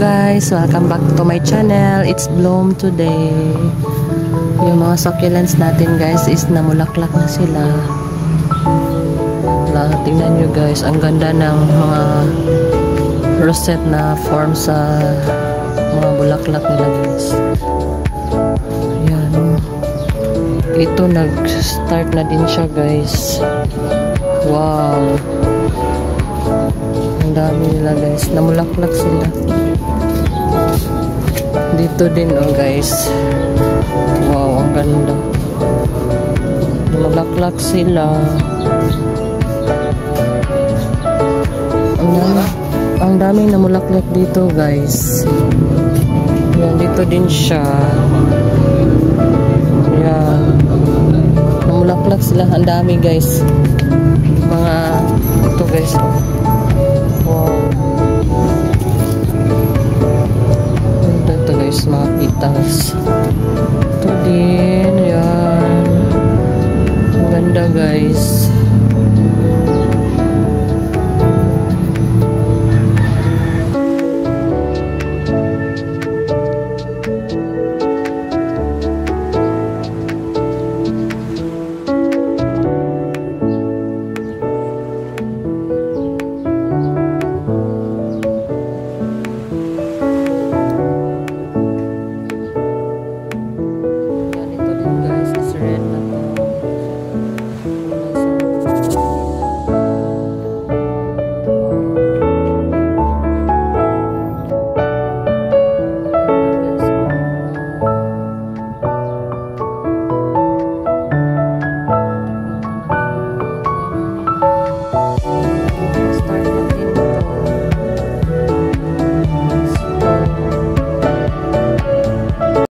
guys, welcome back to my channel. It's Bloom today. Yung mga succulents natin guys is namulaklak na sila. Tingnan nyo guys, ang ganda ng mga rosette na form sa mga bulaklak nila guys. Ayan. Ito nag-start na din siya guys. Wow. Ang dami nila guys, namulaklak sila. Dito din oh guys. Wow, ang ganda. Namulaklak sila. Ang daming namulaklak dito guys. Yan, dito din siya. Yan. Namulaklak sila. Ang dami guys. Mga ito guys.